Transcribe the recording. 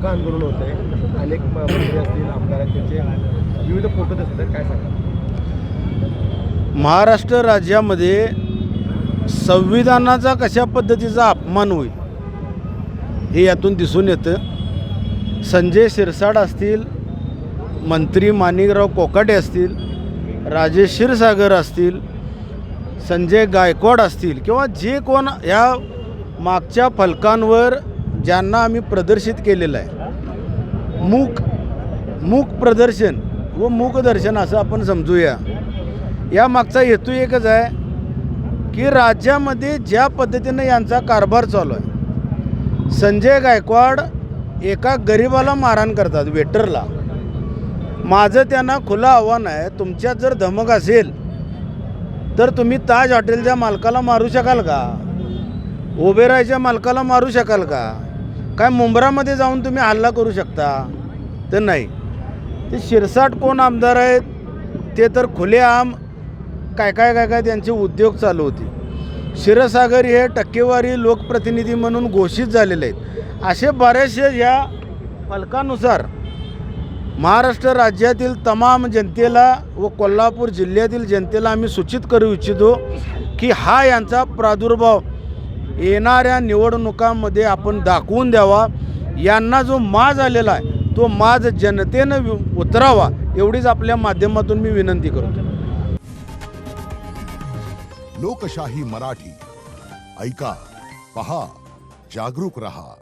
मोठं आंदोलन होत आहे, अनेक मंत्री असतील आमदार आहेत त्यांचे विविध फोटो दिसत आहेत, काय सांगा? महाराष्ट्र राज्यामध्ये संविधानाचा कशा पद्धतीचा अपमान होईल हे यातून दिसून येतं। संजय शिरसाट असतील, मंत्री माणिकराव कोकाटे असतील, राजेश क्षीरसागर असतील, संजय गायकवाड असतील किंवा जे कोण ह्या मागच्या फलकांवर ज्यांना आम्ही प्रदर्शित केलेलं आहे, मूक प्रदर्शन व मूकदर्शन असं आपण समजूया। या मागचा हेतू एकच आहे की राज्यामध्ये ज्या पद्धतीनं यांचा कारभार चालू आहे, संजय गायकवाड एका गरिबाला मारहाण करतात, वेटरला। माझं त्यांना खुलं आव्हान आहे, तुमच्यात जर धमक असेल तर तुम्ही ताज हॉटेलच्या मालकाला मारू शकाल का? ओबेरायच्या मालकाला मारू शकाल का? काय मुंब्रामध्ये जाऊन तुम्ही हल्ला करू शकता? तर नाही। ते शिरसाट कोण आमदार आहेत ते तर खुलेआम काय त्यांचे उद्योग चालू होते। क्षीरसागर हे टक्केवारी लोकप्रतिनिधी म्हणून घोषित झालेले आहेत। असे बरेचसे या फलकानुसार महाराष्ट्र राज्यातील तमाम जनतेला व कोल्हापूर जिल्ह्यातील जनतेला आम्ही सूचित करू इच्छितो की हा यांचा प्रादुर्भाव येणाऱ्या निवडणुकांमध्ये आपण दाखवून द्यावा। यांना जो माज आलेला आहे तो माज जनतेनं उतरावा, एवढीच आपल्या माध्यमातून मी विनंती करतो। लोकशाही मराठी ऐका, पहा, जागरूक रहा।